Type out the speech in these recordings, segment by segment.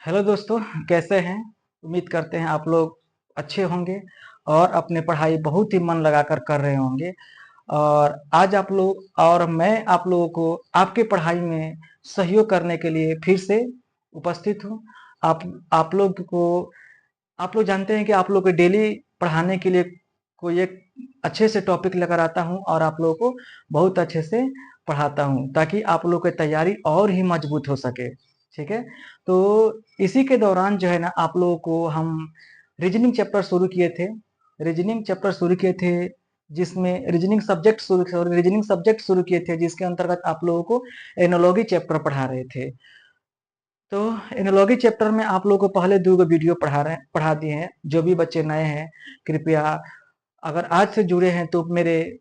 Hello दोस्तों, कैसे हैं। उम्मीद करते हैं आप लोग अच्छे होंगे और अपने पढ़ाई बहुत ही मन लगाकर कर रहे होंगे। और आज आप लोग और मैं आप लोगों को आपके पढ़ाई में सहयोग करने के लिए फिर से उपस्थित हूँ। आप आप लोग को आप लोग जानते हैं कि आप लोग को डेली पढ़ाने के लिए कोई एक अच्छे से टॉपिक लेकर आता हूँ और आप लोगों को बहुत अच्छे से पढ़ाता हूँ ताकि आप लोग की तैयारी और ही मजबूत हो सके। ठीक है, तो इसी के दौरान जो है ना आप लोगों को हम रीजनिंग चैप्टर शुरू किए थे। रीजनिंग चैप्टर शुरू किए थे जिसमें रीजनिंग सब्जेक्ट शुरू किए थे जिसके अंतर्गत आप लोगों को एनोलॉजी चैप्टर पढ़ा रहे थे। तो एनोलॉजी चैप्टर में आप लोगों को पहले 2 वीडियो पढ़ा दिए हैं। जो भी बच्चे नए हैं कृपया अगर आज से जुड़े हैं तो मेरे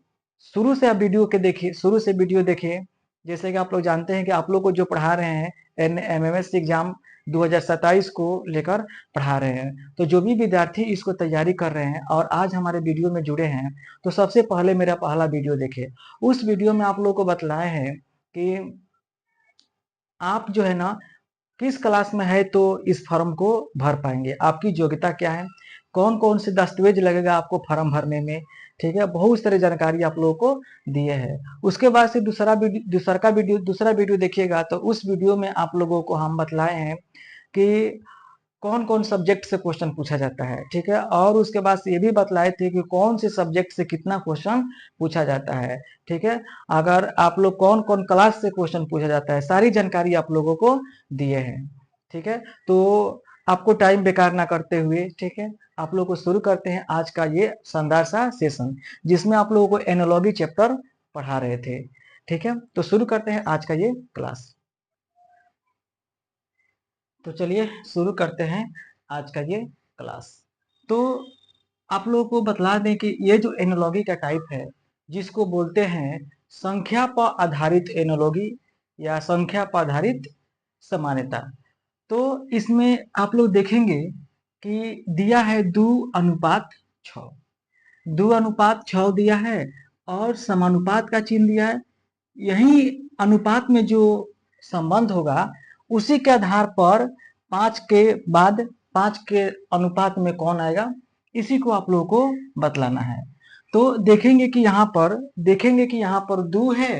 शुरू से आप वीडियो के देखिए, शुरू से वीडियो देखिए। जैसे कि आप लोग जानते हैं कि आप लोग को जो पढ़ा रहे हैं एमएमएस एग्जाम 2027 को लेकर पढ़ा रहे हैं। तो जो भी विद्यार्थी इसको तैयारी कर रहे हैं और आज हमारे वीडियो में जुड़े हैं तो सबसे पहले मेरा पहला वीडियो देखिए। उस वीडियो में आप लोगों को बतलाए हैं कि आप जो है ना किस क्लास में है तो इस फॉर्म को भर पाएंगे, आपकी योग्यता क्या है, कौन कौन से दस्तावेज लगेगा आपको फॉर्म भरने में। ठीक है, बहुत सारी जानकारी आप लोगों को दिए हैं। उसके बाद से दूसरा वीडियो देखिएगा तो उस वीडियो में आप लोगों को हम बतलाए हैं कि कौन कौन सब्जेक्ट से क्वेश्चन पूछा जाता है। ठीक है, और उसके बाद से ये भी बतलाए थे कि कौन से सब्जेक्ट से कितना क्वेश्चन पूछा जाता है। ठीक है, अगर आप लोग कौन कौन क्लास से क्वेश्चन पूछा जाता है सारी जानकारी आप लोगों को दिए हैं। ठीक है, तो आपको टाइम बेकार ना करते हुए, ठीक है, आप लोग को शुरू करते हैं आज का ये शानदार सा सेशन जिसमें आप लोगों को एनोलॉजी चैप्टर पढ़ा रहे थे। ठीक है, तो शुरू करते हैं आज का ये क्लास। तो चलिए शुरू करते हैं आज का ये क्लास। तो आप लोगों को बतला दें कि ये जो एनालॉजी का टाइप है जिसको बोलते हैं संख्या पर आधारित एनालॉजी या संख्या पर आधारित समानता। तो इसमें आप लोग देखेंगे कि दिया है 2:6। 2:6 दिया है और समानुपात का चिन्ह दिया है। यही अनुपात में जो संबंध होगा उसी के आधार पर 5 के बाद 5 के अनुपात में कौन आएगा इसी को आप लोगों को बतलाना है। तो देखेंगे कि यहाँ पर 2 है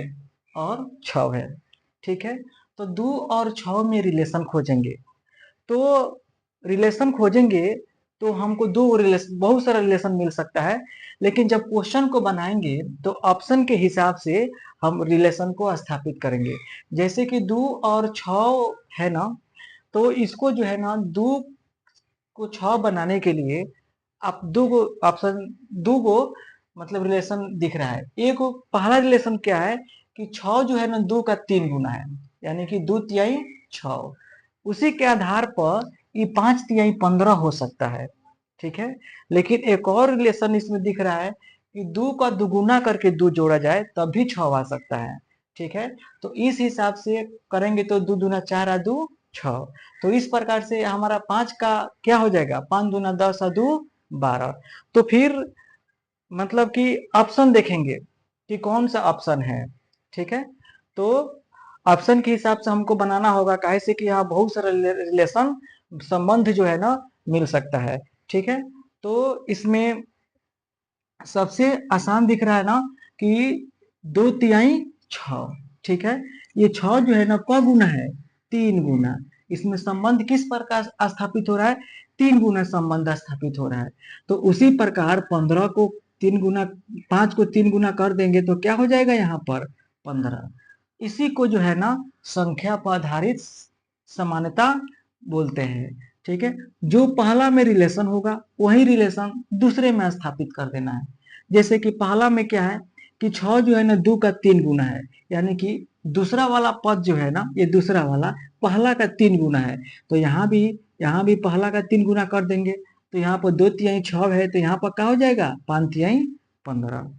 और 6 है। ठीक है, तो 2 और 6 में रिलेशन खोजेंगे। तो रिलेशन खोजेंगे तो हमको दो रिलेशन, बहुत सारा रिलेशन मिल सकता है, लेकिन जब क्वेश्चन को बनाएंगे तो ऑप्शन के हिसाब से हम रिलेशन को स्थापित करेंगे। जैसे कि 2 और 6 है ना, तो इसको जो है ना 2 को 6 बनाने के लिए आप दो को ऑप्शन, दो को मतलब रिलेशन दिख रहा है। एक पहला रिलेशन क्या है कि 6 जो है ना 2 का 3 गुना है, यानी कि 2 तिहाई 6। उसी के आधार पर ये 5 तिहाई 15 हो सकता है। ठीक है, लेकिन एक और रिलेशन इसमें दिख रहा है कि 2 का दुगुना करके 2 जोड़ा जाए तब भी 6 आ सकता है। ठीक है, तो इस हिसाब से करेंगे तो 2 दूना 4 आ 2 6। तो इस प्रकार से हमारा 5 का क्या हो जाएगा, 5 दूना 10 आ 2 12। तो फिर मतलब कि ऑप्शन देखेंगे कि कौन सा ऑप्शन है। ठीक है, तो ऑप्शन के हिसाब से हमको बनाना होगा, काहे से कि यहाँ बहुत सारा रिलेशन संबंध जो है ना मिल सकता है। ठीक है, तो इसमें सबसे आसान दिख रहा है ना कि 2 तिहाई 6। ठीक है, ये 6 जो है ना क गुना है, 3 गुना। इसमें संबंध किस प्रकार स्थापित हो रहा है, 3 गुना संबंध स्थापित हो रहा है। तो उसी प्रकार 15 को 3 गुना, 5 को 3 गुना कर देंगे तो क्या हो जाएगा यहाँ पर 15। इसी को जो है ना संख्या पर आधारित समानता बोलते हैं। ठीक है, जो पहला में रिलेशन होगा वही रिलेशन दूसरे में स्थापित कर देना है। जैसे कि पहला में क्या है कि 6 जो है ना 2 का 3 गुना है, यानी कि दूसरा वाला पद जो है ना ये दूसरा वाला पहला का 3 गुना है। तो यहाँ भी पहला का 3 गुना कर देंगे तो यहाँ पर 2 तिहाई 6 है, तो यहाँ पर क्या हो जाएगा 5 तिहाई 15।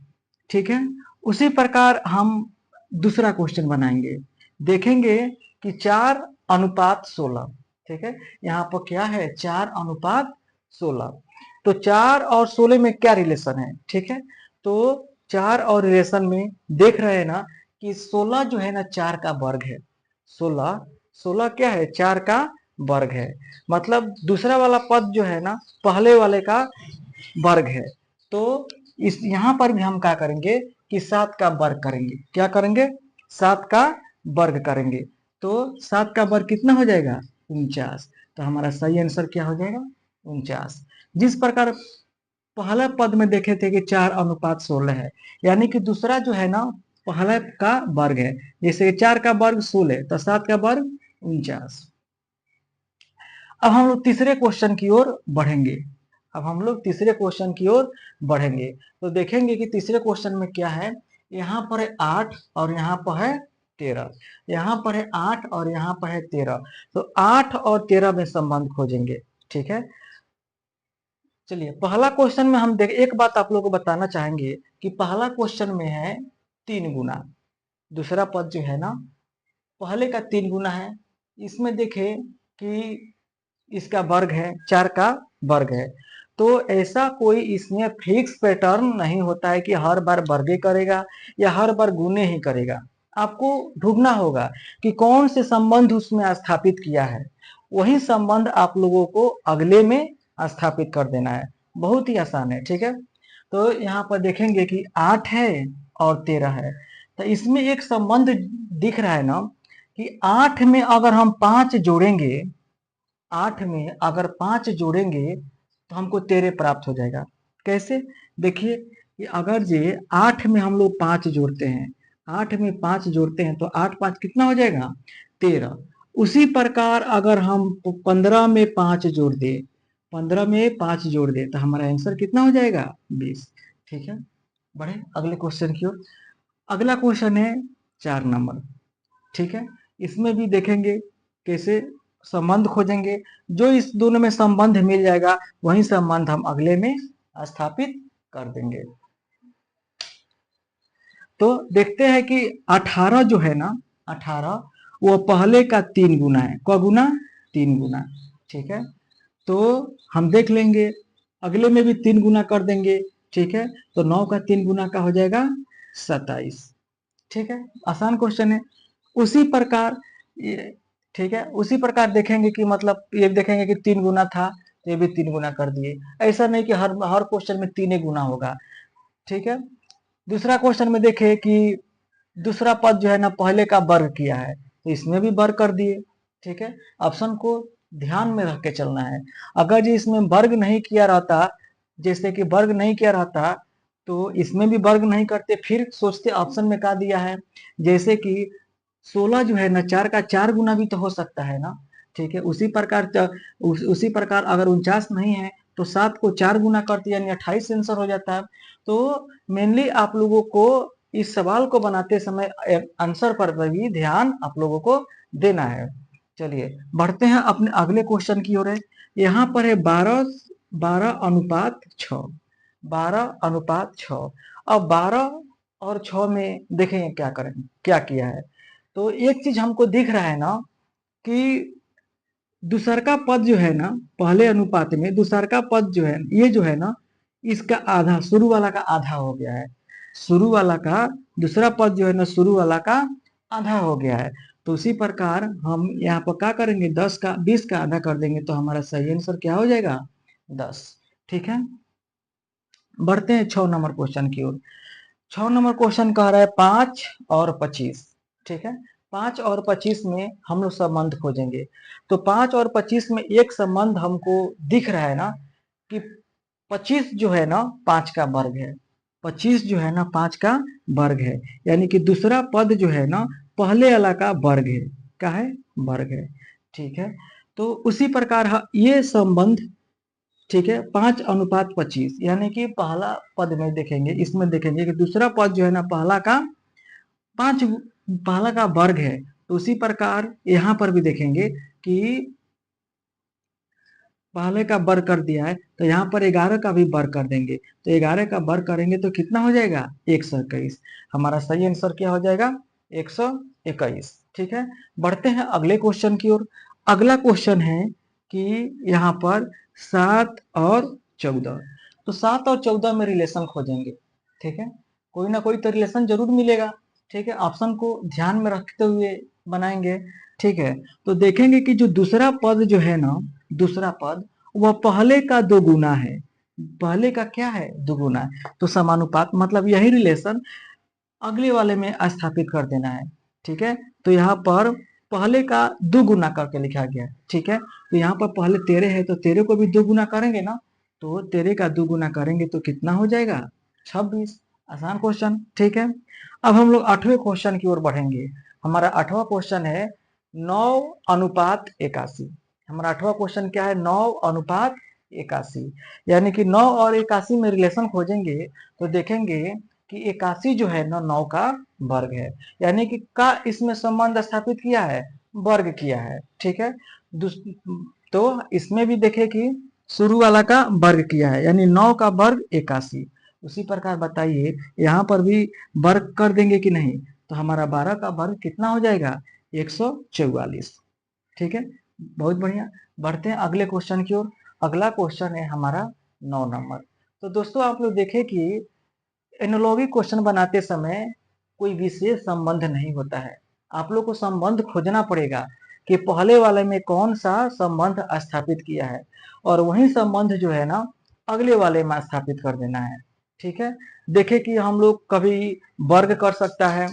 ठीक है, उसी प्रकार हम दूसरा क्वेश्चन बनाएंगे। देखेंगे कि 4:16। ठीक है, यहाँ पर क्या है 4:16। तो 4 और 16 में क्या रिलेशन है। ठीक है, तो 4 और रिलेशन में देख रहे हैं ना कि 16 जो है ना 4 का वर्ग है। 16 16 क्या है 4 का वर्ग है। मतलब दूसरा वाला पद जो है ना पहले वाले का वर्ग है। तो इस यहाँ पर भी हम क्या करेंगे कि 7 का वर्ग करेंगे। क्या करेंगे? 7 का वर्ग करेंगे। तो 7 का वर्ग कितना हो जाएगा? 49। तो हमारा सही आंसर क्या हो जाएगा? 49। जिस प्रकार पहला पद में देखे थे कि 4:16 है, यानी कि दूसरा जो है ना पहला का वर्ग है। जैसे 4 का वर्ग 16 तो 7 का वर्ग 49। अब हम लोग तीसरे क्वेश्चन की ओर बढ़ेंगे। अब हम लोग तीसरे क्वेश्चन की ओर बढ़ेंगे तो देखेंगे कि तीसरे क्वेश्चन में क्या है। यहाँ पर है 8 और यहाँ पर है 13। यहाँ पर है 8 और यहाँ पर है 13। तो 8 और 13 में संबंध खोजेंगे। ठीक है, चलिए पहला क्वेश्चन में हम देख एक बात आप लोगों को बताना चाहेंगे कि पहला क्वेश्चन में है 3 गुना। दूसरा पद जो है ना पहले का 3 गुना है। इसमें देखे कि इसका वर्ग है, 4 का वर्ग है। तो ऐसा कोई इसमें फिक्स पैटर्न नहीं होता है कि हर बार वर्गे करेगा या हर बार गुने ही करेगा। आपको ढूंढना होगा कि कौन से संबंध उसमें स्थापित किया है, वही संबंध आप लोगों को अगले में स्थापित कर देना है। बहुत ही आसान है। ठीक है, तो यहाँ पर देखेंगे कि 8 है और 13 है। तो इसमें एक संबंध दिख रहा है ना कि 8 में अगर हम 5 जोड़ेंगे, 8 में अगर 5 जोड़ेंगे तो हमको 13 प्राप्त हो जाएगा। कैसे? देखिए कि अगर ये 8 में हम लोग 5 जोड़ते हैं, 8 में 5 जोड़ते हैं तो 8 5 कितना हो जाएगा? 13। उसी प्रकार अगर हम 15 में 5 जोड़ दे, 15 में 5 जोड़ दे तो हमारा आंसर कितना हो जाएगा? 20। ठीक है, बढ़े अगले क्वेश्चन की ओर। अगला क्वेश्चन है 4 नंबर। ठीक है, इसमें भी देखेंगे कैसे संबंध खोजेंगे। जो इस दोनों में संबंध मिल जाएगा वही संबंध हम अगले में स्थापित कर देंगे। तो देखते हैं कि 18 जो है ना 18 वो पहले का 3 गुना है। क गुना? 3 गुना। ठीक है, तो हम देख लेंगे अगले में भी 3 गुना कर देंगे। ठीक है, तो 9 का 3 गुना का हो जाएगा 27। ठीक है, आसान क्वेश्चन है। उसी प्रकार ठीक है, उसी प्रकार देखेंगे कि मतलब ये देखेंगे कि 3 गुना था तो ये भी 3 गुना कर दिए। ऐसा नहीं कि हर हर क्वेश्चन में 3 ही गुना होगा। ठीक है, दूसरा क्वेश्चन में देखे कि दूसरा पद जो है ना पहले का वर्ग किया है तो इसमें भी वर्ग कर दिए। ठीक है, ऑप्शन को ध्यान में रख के चलना है। अगर जी इसमें वर्ग नहीं किया रहता, जैसे कि वर्ग नहीं किया रहता तो इसमें भी वर्ग नहीं करते, फिर सोचते ऑप्शन में क्या दिया है। जैसे कि 16 जो है ना 4 का 4 गुना भी तो हो सकता है ना। ठीक है, उसी प्रकार अगर 49 नहीं है तो 7 को 4 गुना करते यानी 28 आंसर हो जाता है। तो मेनली आप लोगों को इस सवाल को बनाते समय आंसर पर भी ध्यान आप लोगों को देना है। चलिए बढ़ते हैं अपने अगले क्वेश्चन की ओर। यहाँ पर है 12:6। 12:6। अब 12 और 6 में देखेंगे क्या करें, क्या किया है। तो एक चीज हमको दिख रहा है ना कि दूसरका पद जो है ना पहले अनुपात में दूसरका पद जो है ये जो है ना इसका आधा, शुरू वाला का आधा हो गया है। शुरू वाला का दूसरा पद जो है ना शुरू वाला का आधा हो गया है। तो उसी प्रकार हम यहाँ पर क्या करेंगे 10 का 20 का आधा कर देंगे तो हमारा सही आंसर क्या हो जाएगा? 10। ठीक है, बढ़ते हैं 6 नंबर क्वेश्चन की ओर। 6 नंबर क्वेश्चन कह रहा है 5 और 25। ठीक है, 5 और 25 में हम लोग संबंध खोजेंगे। तो 5 और 25 में एक संबंध हमको दिख रहा है ना कि 25 जो है ना 5 का वर्ग है। 25 जो है ना 5 का वर्ग है, यानी कि दूसरा पद जो है ना पहले वाला का वर्ग है। क्या है? वर्ग है। ठीक है, तो उसी प्रकार ये संबंध ठीक है 5:25 यानी कि पहला पद में देखेंगे, इसमें देखेंगे कि दूसरा पद जो है ना पांच पहला का वर्ग है। तो उसी प्रकार यहाँ पर भी देखेंगे कि पहले का वर्ग कर दिया है तो यहाँ पर 11 का भी वर्ग कर देंगे। तो 11 का वर्ग करेंगे तो कितना हो जाएगा? 121। हमारा सही आंसर क्या हो जाएगा? 121। ठीक है, बढ़ते हैं अगले क्वेश्चन की ओर। अगला क्वेश्चन है कि यहाँ पर 7 और 14। तो 7 और 14 में रिलेशन खोजेंगे। ठीक है, कोई ना कोई तो रिलेशन जरूर मिलेगा। ठीक है, ऑप्शन को ध्यान में रखते हुए बनाएंगे। ठीक है। तो देखेंगे कि जो दूसरा पद जो है ना, दूसरा पद वह पहले का दोगुना है। पहले का क्या है? दोगुना है। तो समानुपात मतलब यही रिलेशन अगले वाले में स्थापित कर देना है। ठीक है। तो यहाँ पर पहले का दो गुना करके लिखा गया है। ठीक है। तो यहाँ पर पहले 13 है तो 13 को भी दो गुना करेंगे ना, तो 13 का दो गुना करेंगे तो कितना हो जाएगा? 26। आसान क्वेश्चन। ठीक है। अब हम लोग 8वें क्वेश्चन की ओर बढ़ेंगे। हमारा 8वां क्वेश्चन है 9:81। हमारा 8वां क्वेश्चन क्या है? 9:81। यानी कि 9 और 81 में रिलेशन खोजेंगे तो देखेंगे कि 81 जो है ना 9 का वर्ग है। यानी कि का इसमें संबंध स्थापित किया है, वर्ग किया है। ठीक है। तो इसमें भी देखे कि शुरू वाला का वर्ग किया है, यानी 9 का वर्ग 81। उसी प्रकार बताइए यहाँ पर भी वर्ग कर देंगे कि नहीं? तो हमारा 12 का वर्ग कितना हो जाएगा? 144। ठीक है। बहुत बढ़िया। बढ़ते हैं अगले क्वेश्चन की ओर। अगला क्वेश्चन है हमारा 9 नंबर। तो दोस्तों आप लोग देखें कि एनालॉगी क्वेश्चन बनाते समय कोई विशेष संबंध नहीं होता है। आप लोग को संबंध खोजना पड़ेगा कि पहले वाले में कौन सा संबंध स्थापित किया है, और वही संबंध जो है ना अगले वाले में स्थापित कर देना है। ठीक है। देखें कि हम लोग कभी वर्ग कर सकता है,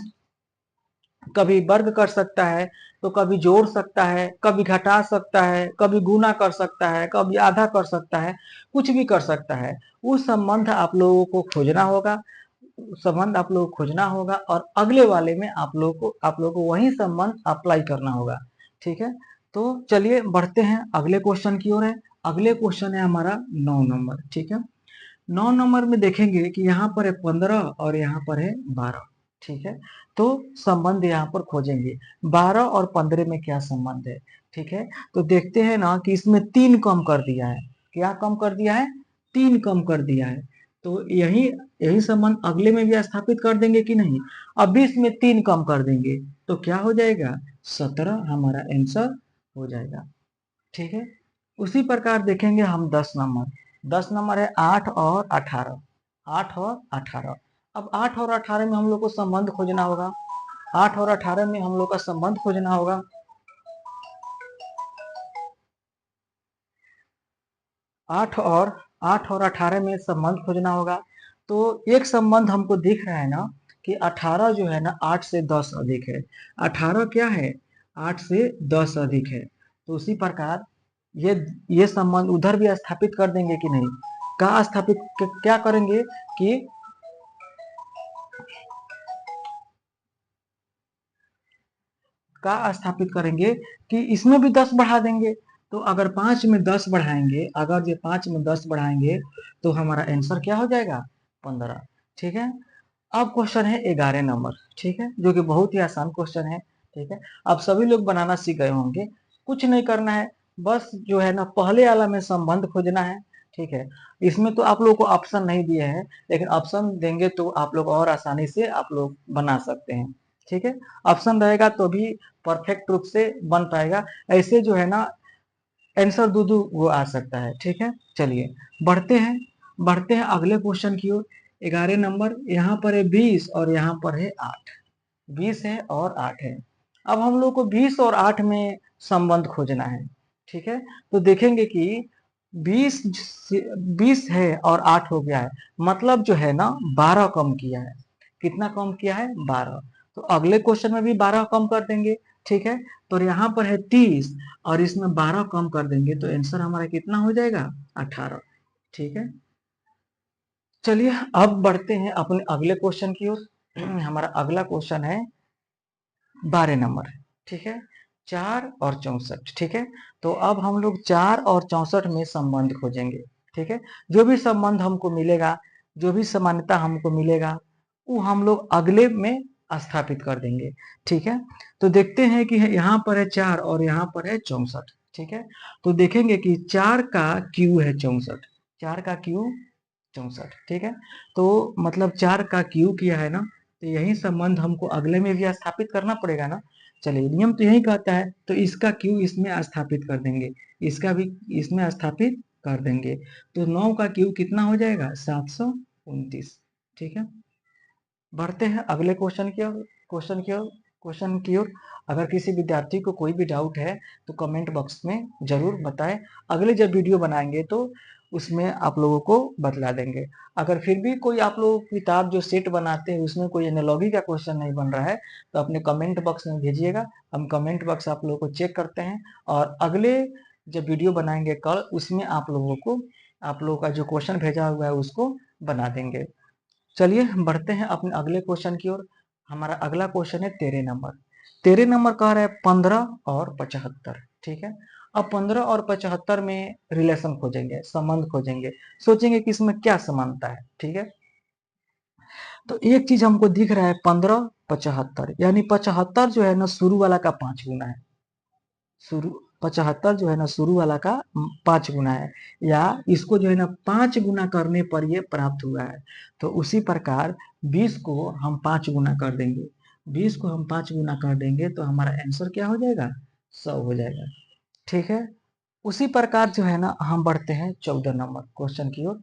कभी वर्ग कर सकता है, तो कभी जोड़ सकता है, कभी घटा सकता है, कभी गुना कर सकता है, कभी आधा कर सकता है, कुछ भी कर सकता है। वो संबंध आप लोगों को खोजना होगा, संबंध आप लोगों को खोजना होगा, और अगले वाले में आप लोगों को वही संबंध अप्लाई करना होगा। ठीक है। तो चलिए बढ़ते हैं अगले क्वेश्चन की ओर। है अगले क्वेश्चन है हमारा 9 नंबर। ठीक है। 9 नंबर में देखेंगे कि यहाँ पर है 15 और यहाँ पर है 12। ठीक है। तो संबंध यहाँ पर खोजेंगे 12 और 15 में क्या संबंध है। ठीक है। तो देखते हैं ना कि इसमें 3 कम कर दिया है। क्या कम कर दिया है? 3 कम कर दिया है। तो यही यही संबंध अगले में भी स्थापित कर देंगे कि नहीं? अब इसमें 3 कम कर देंगे तो क्या हो जाएगा? 17 हमारा आंसर हो जाएगा। ठीक है। उसी प्रकार देखेंगे हम 10 नंबर। 10 नंबर है 8 और 18। 8 और 18। अब 8 और 18 में हम लोग को संबंध खोजना होगा। 8 और 18 में हम लोग का संबंध खोजना होगा। 8 और 18 में संबंध खोजना होगा। तो एक संबंध हमको दिख रहा है ना कि 18 जो है ना 8 से 10 अधिक है। 18 क्या है? 8 से 10 अधिक है। तो उसी प्रकार ये ये संबंध उधर भी स्थापित कर देंगे कि नहीं? कहाँ स्थापित क्या करेंगे कि का स्थापित करेंगे कि इसमें भी 10 बढ़ा देंगे। तो अगर 5 में 10 बढ़ाएंगे, अगर ये 5 में 10 बढ़ाएंगे तो हमारा आंसर क्या हो जाएगा? 15। ठीक है। अब क्वेश्चन है 11 नंबर। ठीक है। जो कि बहुत ही आसान क्वेश्चन है। ठीक है। अब सभी लोग बनाना सीख गए होंगे। कुछ नहीं करना है, बस जो है ना पहले वाला में संबंध खोजना है। ठीक है। इसमें तो आप लोगों को ऑप्शन नहीं दिए हैं, लेकिन ऑप्शन देंगे तो आप लोग और आसानी से आप लोग बना सकते हैं। ठीक है। ऑप्शन रहेगा तो भी परफेक्ट रूप से बन पाएगा। ऐसे जो है ना आंसर दो दो वो आ सकता है। ठीक है। चलिए बढ़ते हैं अगले क्वेश्चन की ओर। 11 नंबर यहाँ पर है 20 और यहाँ पर है 8। 20 है और 8 है। अब हम लोग को 20 और 8 में संबंध खोजना है। ठीक है। तो देखेंगे कि 20 20 है और 8 हो गया है, मतलब जो है ना 12 कम किया है। कितना कम किया है? 12। तो अगले क्वेश्चन में भी 12 कम कर देंगे। ठीक है। तो यहाँ पर है 30 और इसमें 12 कम कर देंगे तो आंसर हमारा कितना हो जाएगा? 18। ठीक है। चलिए अब बढ़ते हैं अपने अगले क्वेश्चन की ओर। हमारा अगला क्वेश्चन है 12 नंबर। ठीक है। 4 और 64। ठीक है। तो अब हम लोग 4 और 64 में संबंध खोजेंगे। ठीक है। जो भी संबंध हमको मिलेगा, जो भी समानता हमको मिलेगा, वो हम लोग अगले में स्थापित कर देंगे। ठीक है। तो देखते हैं कि यहाँ पर है 4 और यहाँ पर है 64। ठीक है। तो देखेंगे कि 4 का क्यू है 64। 4 का क्यू 64। ठीक है। तो मतलब 4 का क्यू किया है ना, तो यही संबंध हमको अगले में भी स्थापित करना पड़ेगा ना। चलिए नियम तो यही कहता है, तो इसका क्यू इसमें स्थापित कर देंगे, इसका भी इसमें स्थापित कर देंगे। तो 9 का क्यू कितना हो जाएगा? 729। ठीक है। बढ़ते हैं अगले क्वेश्चन की ओर। क्वेश्चन की ओर। अगर किसी विद्यार्थी को कोई भी डाउट है तो कमेंट बॉक्स में जरूर बताएं। अगले जब वीडियो बनाएंगे तो उसमें आप लोगों को बतला देंगे। अगर फिर भी कोई आप लोग किताब जो सेट बनाते हैं उसमें कोई एनालॉजी का क्वेश्चन नहीं बन रहा है तो अपने कमेंट बॉक्स में भेजिएगा। हम कमेंट बॉक्स आप लोगों को चेक करते हैं और अगले जब वीडियो बनाएंगे कल उसमें आप लोगों को आप लोगों का जो क्वेश्चन भेजा हुआ है उसको बना देंगे। चलिए बढ़ते हैं अपने अगले क्वेश्चन की ओर। हमारा अगला क्वेश्चन है 13 नंबर। 13 नंबर कह रहा है 15 और 75। ठीक है, अब 15 और 75 में रिलेशन खोजेंगे, संबंध खोजेंगे, सोचेंगे कि इसमें क्या समानता है। ठीक है, तो एक चीज हमको दिख रहा है 15 75, यानी 75 जो है ना शुरू वाला का 5 गुना है। शुरू 75 जो है ना शुरू वाला का 5 गुना है, या इसको जो है ना 5 गुना करने पर ये प्राप्त हुआ है। तो उसी प्रकार 20 को हम 5 गुना कर देंगे, 20 को हम 5 गुना कर देंगे तो हमारा आंसर क्या हो जाएगा, 100 हो जाएगा। ठीक है, उसी प्रकार जो है ना हम बढ़ते हैं 14 नंबर क्वेश्चन की ओर।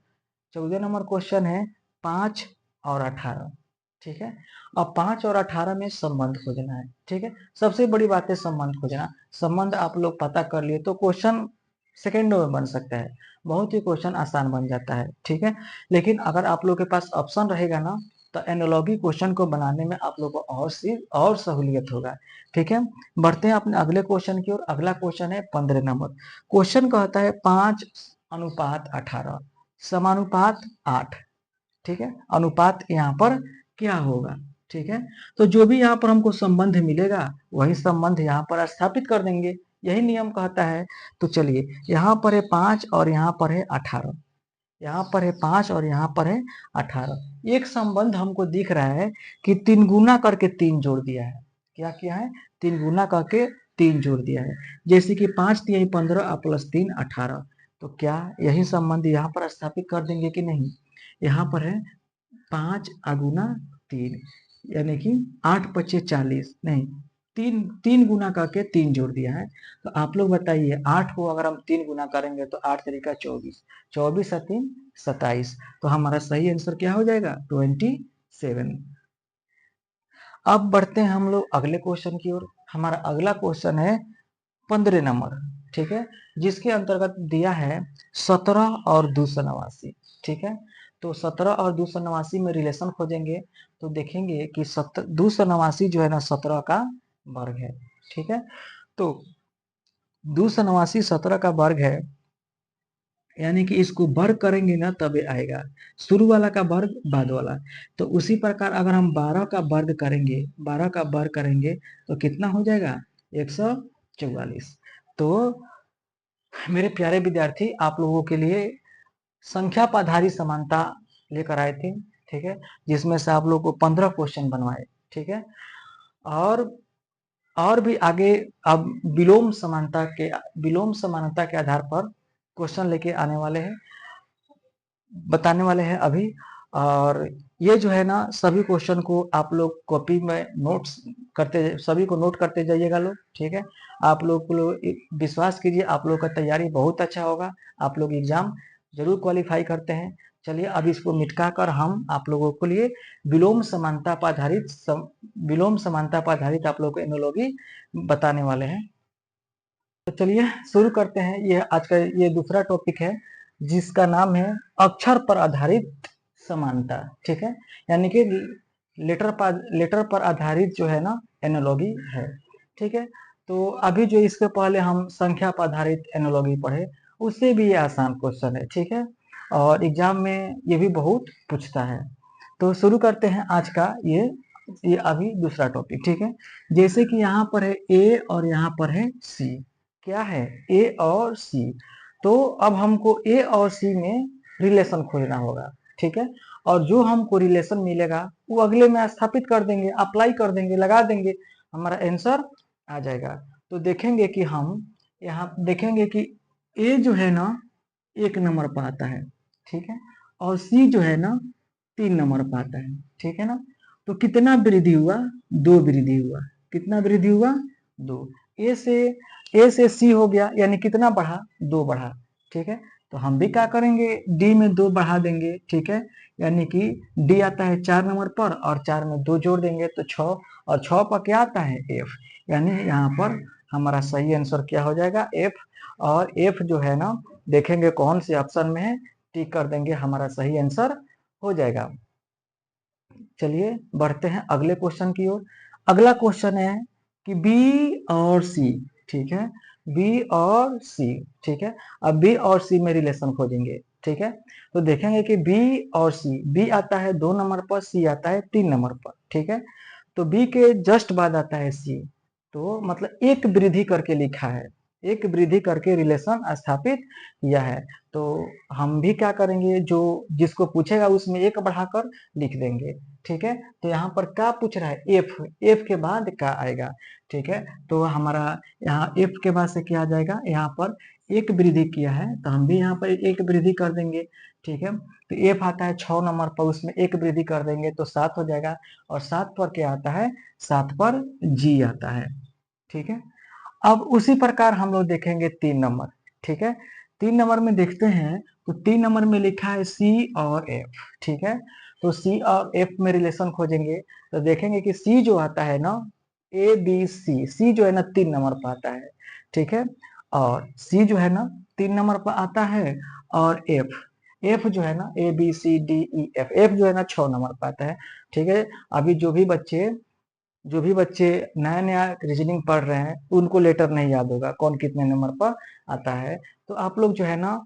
14 नंबर क्वेश्चन है 5 और 18। ठीक है, अब 5 और 18 में संबंध खोजना है। ठीक है, सबसे बड़ी बात है संबंध खोजना। संबंध आप लोग पता कर लिए तो क्वेश्चन सेकेंडों में बन सकता है, बहुत ही क्वेश्चन आसान बन जाता है। ठीक है, लेकिन अगर आप लोग के पास ऑप्शन रहेगा ना तो एनालॉजी क्वेश्चन को बनाने में आप लोग को और सहूलियत होगा। ठीक है, बढ़ते हैं अपने अगले क्वेश्चन की ओर। अगला क्वेश्चन है 15 नंबर। क्वेश्चन कहता है 5:18 समानुपात 8। ठीक है, अनुपात यहाँ पर क्या होगा। ठीक है, तो जो भी यहाँ पर हमको संबंध मिलेगा वही संबंध यहाँ पर स्थापित कर देंगे, यही नियम कहता है। तो चलिए, यहाँ पर है 5 और यहाँ पर है 18, यहाँ पर है 5 और यहाँ पर है 18। एक संबंध हमको दिख रहा है कि 3 गुना करके 3 जोड़ दिया है। क्या किया है, 3 गुना करके 3 जोड़ दिया है। जैसे कि 5×3 = 15 प्लस 3 18। तो क्या यही संबंध यहाँ पर स्थापित कर देंगे कि नहीं। यहाँ पर है 5 × 3 यानी कि 8×5 = 40, नहीं, 3 गुना करके 3 जोड़ दिया है। तो आप लोग बताइए 8 को अगर हम 3 गुना करेंगे तो 8×3 = 24, 24×3 = 27। तो हमारा सही आंसर क्या हो जाएगा, 27। अब बढ़ते हैं हम लोग अगले क्वेश्चन की ओर। हमारा अगला क्वेश्चन है 15 नंबर। ठीक है, जिसके अंतर्गत दिया है 17 और 289। ठीक है, तो 17 और 289 में रिलेशन खोजेंगे तो देखेंगे कि 289 जो है ना 17 का वर्ग है। ठीक है, तो 289 17 का वर्ग है, यानी कि इसको वर्ग करेंगे ना तभी आएगा, शुरू वाला का वर्ग बाद वाला। तो उसी प्रकार अगर हम 12 का वर्ग करेंगे, 12 का वर्ग करेंगे तो कितना हो जाएगा, 144। तो मेरे प्यारे विद्यार्थी, आप लोगों के लिए संख्या पर आधारित समानता लेकर आए थे। ठीक है, जिसमें से आप लोगों को 15 क्वेश्चन बनवाए। ठीक है, और और भी आगे अब विलोम समानता के आधार पर क्वेश्चन लेके आने वाले हैं, बताने वाले हैं अभी। और ये जो है ना सभी क्वेश्चन को आप लोग कॉपी में नोट्स करते, सभी को नोट करते जाइएगा लोग। ठीक है, आप लोग को विश्वास कीजिए आप लोग का तैयारी बहुत अच्छा होगा, आप लोग एग्जाम जरूर क्वालिफाई करते हैं। चलिए अब इसको मिटका कर हम आप लोगों के लिए विलोम समानता पर आधारित आप लोगों को एनोलॉजी बताने वाले हैं। तो चलिए शुरू करते हैं। ये आज का ये दूसरा टॉपिक है जिसका नाम है अक्षर पर आधारित समानता। ठीक है, यानी कि लेटर पर आधारित जो है ना एनालॉगी है। ठीक है, तो अभी जो इसके पहले हम संख्या पर आधारित एनालॉगी पढ़े उससे भी ये आसान क्वेश्चन है। ठीक है, और एग्जाम में ये भी बहुत पूछता है। तो शुरू करते हैं आज का ये अभी दूसरा टॉपिक। ठीक है, जैसे कि यहाँ पर है ए और यहाँ पर है सी। क्या है, ए और सी। तो अब हमको ए और सी में रिलेशन खोजना होगा। ठीक है, और जो हमको रिलेशन मिलेगा वो अगले में स्थापित कर देंगे, अप्लाई कर देंगे, लगा देंगे, हमारा आंसर आ जाएगा। तो देखेंगे कि हम यहाँ देखेंगे कि ए जो है ना 1 नंबर पर आता है। ठीक है, और सी जो है ना 3 नंबर पर आता है। ठीक है ना, तो कितना वृद्धि हुआ, 2 वृद्धि हुआ। कितना वृद्धि हुआ, 2। ए से सी हो गया, यानी कितना बढ़ा, 2 बढ़ा। ठीक है, तो हम भी क्या करेंगे, डी में 2 बढ़ा देंगे। ठीक है, यानी कि डी आता है 4 नंबर पर और 4 में 2 जोड़ देंगे तो 6 और 6 पर क्या आता है एफ, यानी यहाँ पर हमारा सही आंसर क्या हो जाएगा एफ। और एफ जो है ना देखेंगे कौन से ऑप्शन में है, टिक कर देंगे, हमारा सही आंसर हो जाएगा। चलिए बढ़ते हैं अगले क्वेश्चन की ओर। अगला क्वेश्चन है कि बी और सी, ठीक है, बी और सी, ठीक है। अब बी और सी में रिलेशन खोजेंगे, ठीक है। तो देखेंगे कि बी और सी, बी आता है 2 नंबर पर, सी आता है 3 नंबर पर, ठीक है। तो बी के जस्ट बाद आता है सी, तो मतलब एक वृद्धि करके लिखा है, एक वृद्धि करके रिलेशन स्थापित किया है। तो हम भी क्या करेंगे, जो जिसको पूछेगा उसमें एक बढ़ाकर लिख देंगे, ठीक है। तो यहाँ पर क्या पूछ रहा है एफ, एफ के बाद क्या आएगा, ठीक है। तो हमारा यहाँ एफ के बाद से क्या आ जाएगा, यहाँ पर एक वृद्धि किया है तो हम भी यहाँ पर एक वृद्धि कर देंगे, ठीक है। तो एफ आता है 6 नंबर पर, उसमें एक वृद्धि कर देंगे तो 7 हो जाएगा। और 7 पर क्या आता है, 7 पर जी आता है, ठीक है। अब उसी प्रकार हम लोग देखेंगे 3 नंबर, ठीक है। 3 नंबर में देखते हैं तो 3 नंबर में लिखा है सी और एफ, ठीक है। तो सी और एफ में रिलेशन खोजेंगे तो देखेंगे कि सी जो आता है ना, ए बी सी, सी जो है ना 3 नंबर पर आता है, ठीक है। और सी जो है ना 3 नंबर पर आता है, और एफ, एफ जो है ना A B C D E F, F जो है ना 6 नंबर पर आता है, ठीक है। अभी जो भी बच्चे नया नया रीजनिंग पढ़ रहे हैं उनको लेटर नहीं याद होगा कौन कितने नंबर पर आता है। तो आप लोग जो है ना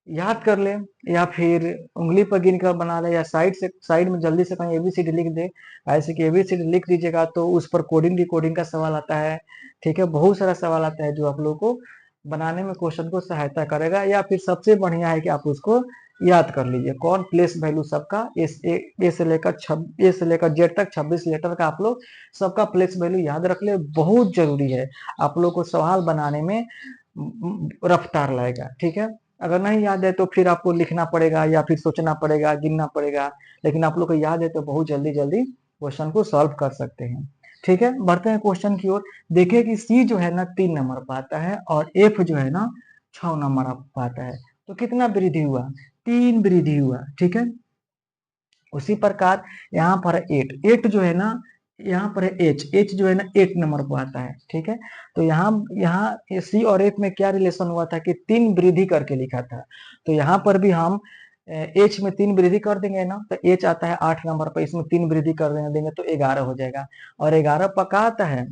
याद कर ले, या फिर उंगली पर गिन कर बना ले, या साइड में जल्दी से कहीं एबीसीडी लिख दे। ऐसे कि एबीसीडी लिख दीजिएगा तो उस पर कोडिंग डिकोडिंग का सवाल आता है, ठीक है। बहुत सारा सवाल आता है जो आप लोगों को बनाने में क्वेश्चन को सहायता करेगा। या फिर सबसे बढ़िया है कि आप उसको याद कर लीजिए कौन प्लेस वैल्यू सबका, ए से लेकर जेड तक 26 लेटर का आप लोग सबका प्लेस वैल्यू याद रख ले, बहुत जरूरी है। आप लोग को सवाल बनाने में रफ्तार लाएगा, ठीक है। अगर नहीं याद है तो फिर आपको लिखना पड़ेगा या फिर सोचना पड़ेगा, गिनना पड़ेगा। लेकिन आप लोग को याद है तो बहुत जल्दी जल्दी क्वेश्चन को सॉल्व कर सकते हैं, ठीक है। बढ़ते हैं क्वेश्चन की ओर। देखिए कि सी जो है ना 3 नंबर पर आता है और एफ जो है ना 6 नंबर पर आता है। तो कितना वृद्धि हुआ, 3 वृद्धि हुआ, ठीक है। उसी प्रकार यहाँ पर 8, 8 जो है ना, यहाँ पर एच, एच जो है ना 8 नंबर पर आता है, ठीक है। तो यहाँ यहाँ सी और एफ में क्या रिलेशन हुआ था कि 3 वृद्धि करके लिखा था। तो यहाँ पर भी हम एच में 3 वृद्धि कर देंगे ना, तो एच आता है 8 नंबर पर, इसमें 3 वृद्धि कर देंगे तो 11 हो जाएगा। और 11 पक्का आता है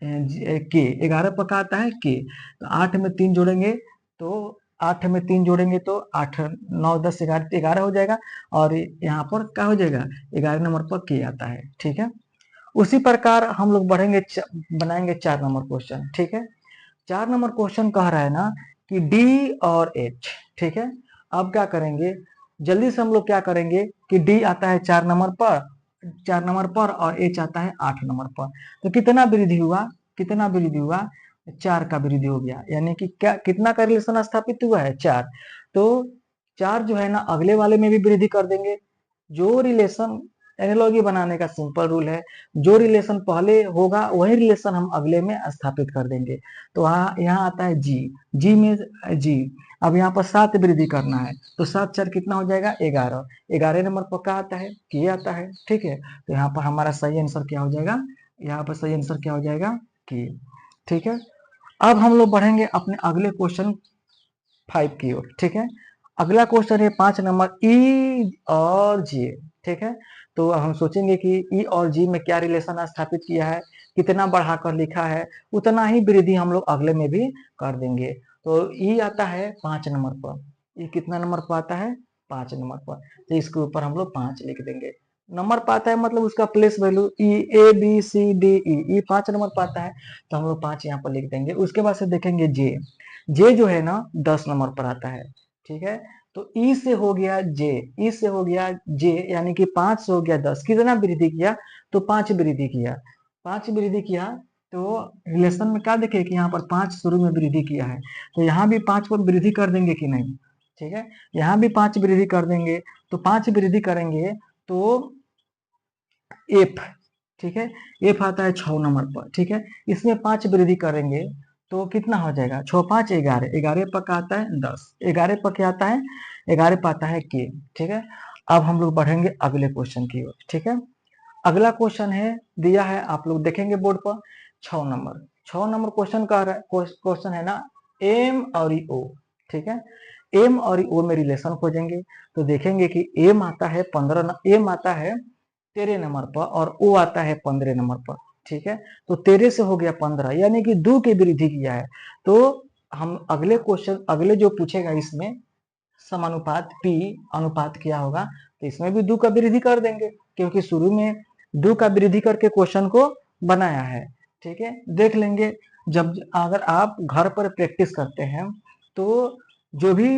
के, 11 पक्का आता है के। तो 8 में 3 जोड़ेंगे तो 8 में 3 जोड़ेंगे तो 8 9 10 11 11 हो जाएगा। और यहाँ पर क्या हो जाएगा, 11 नंबर पर के आता है, ठीक है। उसी प्रकार हम लोग बढ़ेंगे, बनाएंगे 4 नंबर क्वेश्चन, ठीक है। 4 नंबर क्वेश्चन कह रहा है ना कि डी और एच, ठीक है। अब क्या करेंगे, जल्दी से हम लोग क्या करेंगे कि डी आता है 4 नंबर पर, 4 नंबर पर, और एच आता है 8 नंबर पर। तो कितना वृद्धि हुआ, कितना वृद्धि हुआ, 4 का वृद्धि हो गया। यानी कि क्या कितना का रिलेशन स्थापित हुआ है, 4। तो 4 जो है ना अगले वाले में भी वृद्धि कर देंगे। जो रिलेशन, एनालॉजी बनाने का सिंपल रूल है, जो रिलेशन पहले होगा वही रिलेशन हम अगले में स्थापित कर देंगे। तो यहाँ आता है जी, जी में जी। अब यहाँ पर 7 वृद्धि करना है तो 7 4 कितना हो जाएगा 11, 11 नंबर पर क्या आता है, के आता है, ठीक है। तो यहाँ पर हमारा सही आंसर क्या हो जाएगा, यहाँ पर सही आंसर क्या हो जाएगा के, ठीक है। अब हम लोग बढ़ेंगे अपने अगले क्वेश्चन 5 की ओर, ठीक है। अगला क्वेश्चन है 5 नंबर ई और जी, ठीक है। तो हम सोचेंगे कि ई और जी में क्या रिलेशन स्थापित किया है, कितना बढ़ाकर लिखा है, उतना ही वृद्धि हम लोग अगले में भी कर देंगे। तो ई आता है 5 नंबर पर, ई कितना नंबर पर आता है, 5 नंबर पर। तो इसके ऊपर हम लोग 5 लिख देंगे। नंबर पाता है मतलब उसका place value E, A B C D E, 5 number पाता है तो हम लोग 5 यहाँ पर लिख देंगे। उसके बाद से देखेंगे जे, जे जो है ना 10 नंबर पर आता है, ठीक है। तो ई से हो गया जे, ई से हो गया जे, यानी कि 5 से हो गया 10, कितना वृद्धि किया, तो 5 वृद्धि किया, 5 वृद्धि किया। तो रिलेशन में क्या देखे कि यहाँ पर 5 शुरू में वृद्धि किया है, तो यहाँ भी 5 पर वृद्धि कर देंगे कि नहीं, ठीक है। यहाँ भी 5 वृद्धि कर देंगे। तो 5 वृद्धि करेंगे तो एफ, ठीक है, एफ आता है 6 नंबर पर, ठीक है। इसमें 5 वृद्धि करेंगे तो कितना हो जाएगा, 6 5 11, 11 पर क्या आता है 10, 11 पर क्या आता है, 11 पर आता है के, ठीक है। अब हम लोग बढ़ेंगे अगले क्वेश्चन की ओर, ठीक है। अगला क्वेश्चन है, दिया है आप लोग देखेंगे बोर्ड पर 6 नंबर। 6 नंबर क्वेश्चन का क्वेश्चन है ना, एम और ओ। ठीक है, एम और ओ में रिलेशन खोजेंगे। तो देखेंगे कि एम आता है 15, एम आता है 13 नंबर पर और ओ आता है 15 नंबर पर। ठीक है, तो 13 से हो गया 15, यानी कि 2 की वृद्धि किया है। तो हम अगले क्वेश्चन, अगले जो पूछेगा इसमें समानुपात P अनुपात क्या होगा, तो इसमें भी 2 का वृद्धि कर देंगे, क्योंकि शुरू में 2 का वृद्धि करके क्वेश्चन को बनाया है। ठीक है, देख लेंगे। जब अगर आप घर पर प्रैक्टिस करते हैं तो जो भी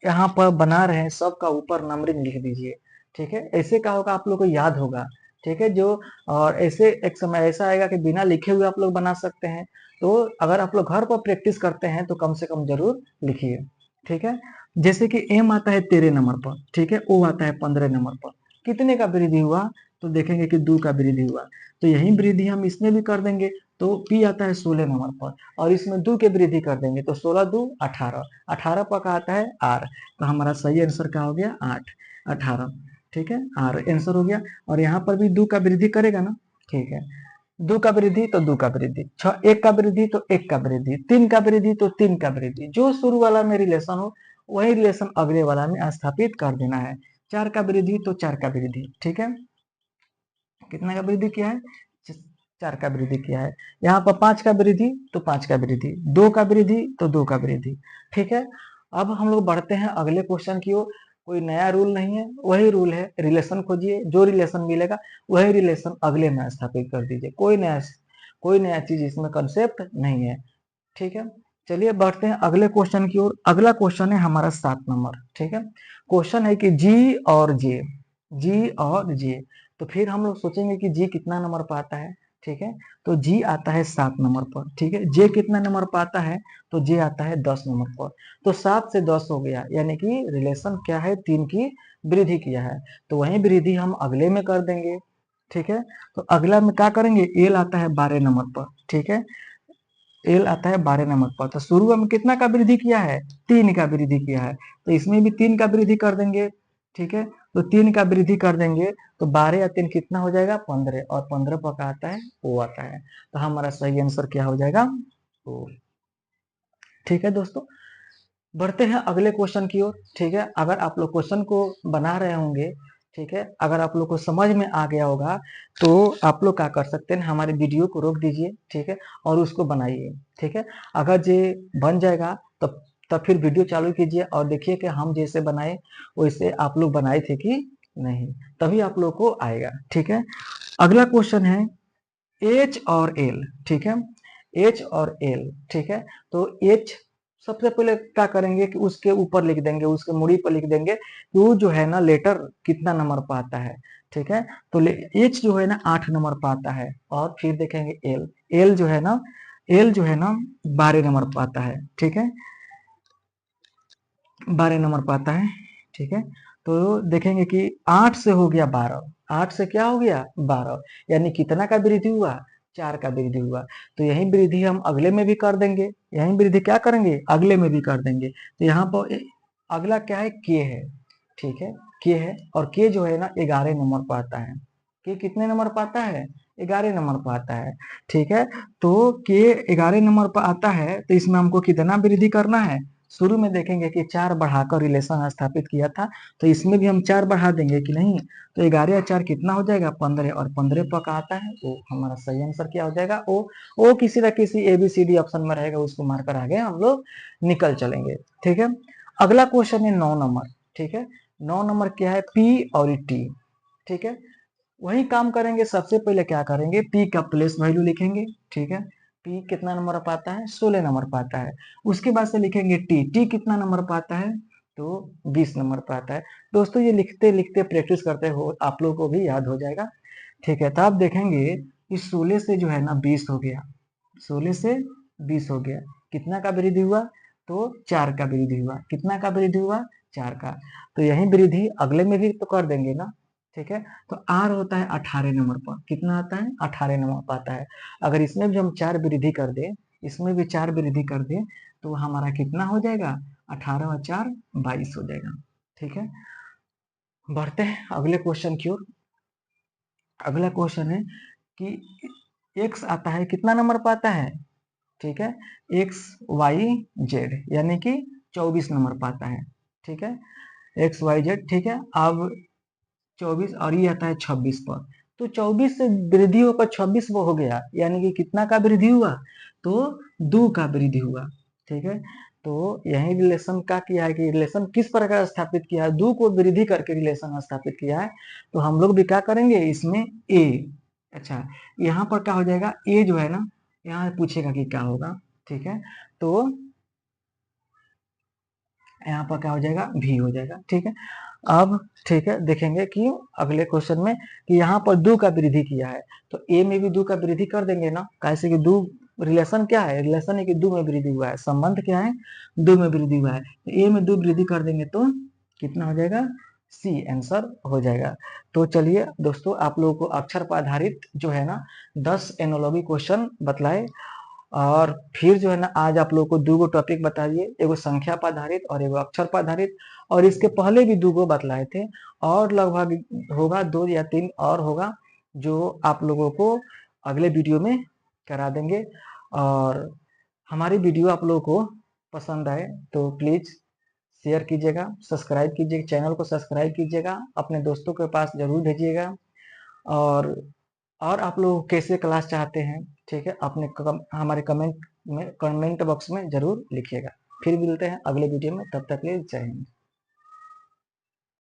यहाँ पर बना रहे हैं सबका ऊपर नंबरिंग लिख दीजिए। ठीक है, ऐसे क्या होगा, आप लोग को याद होगा। ठीक है, जो और ऐसे एक समय ऐसा आएगा कि बिना लिखे हुए आप लोग बना सकते हैं। तो अगर आप लोग घर पर प्रैक्टिस करते हैं तो कम से कम जरूर लिखिए। ठीक है, जैसे कि एम आता है 13 नंबर पर, ठीक है, ओ आता है 15 नंबर पर, कितने का वृद्धि हुआ, तो देखेंगे कि 2 का वृद्धि हुआ। तो यही वृद्धि हम इसमें भी कर देंगे। तो पी आता है 16 नंबर पर और इसमें 2 के वृद्धि कर देंगे, तो 16 2 18, 18 पर का आता है आर। तो हमारा सही आंसर क्या हो गया, 8, 18। ठीक है, आर आंसर हो गया। और यहाँ पर भी 2 का वृद्धि करेगा ना। ठीक है, 2 का वृद्धि तो 2 का वृद्धि, 1 का वृद्धि तो 1 का वृद्धि, 3 का वृद्धि तो 3 का वृद्धि, जो शुरू वाला में रिलेशन हो वही रिलेशन अगले वाला में स्थापित कर देना है। 4 का वृद्धि तो 4 का वृद्धि। ठीक है, कितना का वृद्धि किया है, 4 का वृद्धि किया है। यहाँ पर 5 का वृद्धि तो 5 का वृद्धि, 2 का वृद्धि तो 2 का वृद्धि। ठीक है, अब हम लोग बढ़ते हैं अगले क्वेश्चन की ओर। कोई नया रूल नहीं है, वही रूल है, रिलेशन खोजिए, जो रिलेशन मिलेगा वही रिलेशन अगले में स्थापित कर दीजिए। कोई नया चीज इसमें कंसेप्ट नहीं है। ठीक है, चलिए बढ़ते हैं अगले क्वेश्चन की ओर। अगला क्वेश्चन है हमारा 7 नंबर। ठीक है, क्वेश्चन है कि जी और जे, जी और जे। तो फिर हम लोग सोचेंगे कि जी कितना नंबर पर आता है। ठीक है, तो जी आता है 7 नंबर पर। ठीक है, जे कितना नंबर पर आता है, तो जे आता है 10 नंबर पर। तो 7 से 10 हो गया, यानी कि रिलेशन क्या है, 3 की वृद्धि किया है। तो वही वृद्धि हम अगले में कर देंगे। ठीक है, तो अगला में क्या करेंगे, एल आता है 12 नंबर पर। ठीक है, एल आता है 12 नंबर पर। तो शुरू में कितना का वृद्धि किया है, 3 का वृद्धि किया है। तो इसमें भी 3 का वृद्धि कर देंगे। ठीक है, तो 3 का वृद्धि कर देंगे तो 12 या 3 कितना हो जाएगा, 15, और 15 पर का आता है, ओ आता है। तो हमारा सही आंसर क्या हो जाएगा, ओ। ठीक है दोस्तों, बढ़ते हैं अगले क्वेश्चन की ओर। ठीक है, अगर आप लोग क्वेश्चन को बना रहे होंगे, ठीक है, अगर आप लोग को समझ में आ गया होगा तो आप लोग क्या कर सकते हैं, हमारे वीडियो को रोक दीजिए। ठीक है, और उसको बनाइए। ठीक है, अगर ये बन जाएगा तब फिर वीडियो चालू कीजिए और देखिए कि हम जैसे बनाए वैसे आप लोग बनाए थे कि नहीं, तभी आप लोग को आएगा। ठीक है, अगला क्वेश्चन है एच और एल। ठीक है, एच और एल। ठीक है, तो एच सबसे पहले क्या करेंगे कि उसके ऊपर लिख देंगे, उसके मुड़ी पर लिख देंगे कि वो जो है ना लेटर कितना नंबर पर आता है। ठीक है, तो एच जो है ना 8 नंबर पर आता है। और फिर देखेंगे एल, एल जो है ना, एल जो है ना 12 नंबर पर आता है। ठीक है, 12 नंबर पर आता है। ठीक है, तो देखेंगे कि 8 से हो गया 12, 8 से क्या हो गया 12, यानी कितना का वृद्धि हुआ, 4 का वृद्धि हुआ। तो यही वृद्धि हम अगले में भी कर देंगे, यही वृद्धि क्या करेंगे, अगले में भी कर देंगे। तो यहाँ पर अगला क्या है, के है। ठीक है, के है, और के जो है ना 11 नंबर पर आता है। के कितने नंबर पर आता है, 11 नंबर पर आता है। ठीक है, तो के 11 नंबर पर आता है, तो इसमें हमको कितना वृद्धि करना है, शुरू में देखेंगे कि 4 बढ़ाकर रिलेशन स्थापित किया था, तो इसमें भी हम 4 बढ़ा देंगे कि नहीं। तो 11 या 4 कितना हो जाएगा, 15, और 15 पर का आता है ओ। हमारा सही आंसर क्या हो जाएगा, ओ। ओ किसी न किसी ABCD ऑप्शन में रहेगा, उसको मारकर आगे हम लोग निकल चलेंगे। ठीक है, अगला क्वेश्चन है 9 नंबर। ठीक है, 9 नंबर क्या है, पी और टी। ठीक है, वही काम करेंगे, सबसे पहले क्या करेंगे, पी का प्लेस वैल्यू लिखेंगे। ठीक है, पी कितना नंबर पर आता है, 16 नंबर पर आता है। उसके बाद से लिखेंगे टी, टी कितना नंबर पर आता है, तो 20 नंबर पर आता है। दोस्तों ये लिखते लिखते प्रैक्टिस करते हो आप लोगों को भी याद हो जाएगा। ठीक है, तो आप देखेंगे कि 16 से जो है ना 20 हो गया, 16 से 20 हो गया, कितना का वृद्धि हुआ, तो 4 का वृद्धि हुआ। कितना का वृद्धि हुआ, 4 का। तो यही वृद्धि अगले में भी तो कर देंगे ना। ठीक है, तो आर होता है 18 नंबर पर, कितना आता है, 18 नंबर पर आता है। अगर इसमें भी हम 4 वृद्धि कर दे, इसमें भी 4 वृद्धि कर दे, तो हमारा कितना हो जाएगा, 18 और 4 22 हो जाएगा। ठीक है, बढ़ते हैं अगले क्वेश्चन की ओर। अगला क्वेश्चन है कि x आता है, कितना नंबर पर आता है, ठीक है, एक्स वाई जेड, यानी कि 24 नंबर पर आता है, ठीक है, एक्स वाई जेड, ठीक है। अब 24 और ये आता है 26 पर, तो 24 से वृद्धि होकर 26 वो हो गया, यानी कि कितना का वृद्धि हुआ, तो 2 का वृद्धि हुआ, ठीक है। तो यही रिलेशन का किया है कि रिलेशन किस प्रकार स्थापित किया है, 2 को वृद्धि करके रिलेशन स्थापित किया है। तो हम लोग भी क्या करेंगे इसमें ए, अच्छा यहाँ पर क्या हो जाएगा, ए जो है ना, यहाँ पूछेगा कि क्या होगा, ठीक है, तो यहाँ पर क्या हो जाएगा, भी हो जाएगा, ठीक है। अब ठीक है, देखेंगे कि अगले क्वेश्चन में कि यहाँ पर 2 का वृद्धि किया है, तो ए में भी 2 का वृद्धि कर देंगे ना, कैसे कि 2 रिलेशन क्या है, रिलेशन है कि 2 में वृद्धि हुआ है, संबंध क्या है, 2 में वृद्धि हुआ है, तो ए में 2 वृद्धि कर देंगे तो कितना हो जाएगा, सी आंसर हो जाएगा। तो चलिए दोस्तों, आप लोगों को अक्षर पर आधारित जो है ना 10 एनोलॉजी क्वेश्चन बतलाए, और फिर जो है ना आज आप लोगों को 2 टॉपिक बता दिए, एगो संख्या पर आधारित और एगो अक्षर पर आधारित, और इसके पहले भी 2 बतलाए थे, और लगभग होगा 2 या 3 और होगा जो आप लोगों को अगले वीडियो में करा देंगे। और हमारी वीडियो आप लोगों को पसंद आए तो प्लीज शेयर कीजिएगा, सब्सक्राइब कीजिएगा, चैनल को सब्सक्राइब कीजिएगा, अपने दोस्तों के पास जरूर भेजिएगा। और आप लोग कैसे क्लास चाहते हैं, ठीक है, अपने हमारे कमेंट बॉक्स में जरूर लिखिएगा। फिर मिलते हैं अगले वीडियो में, तब तक के लिए जय हिंद।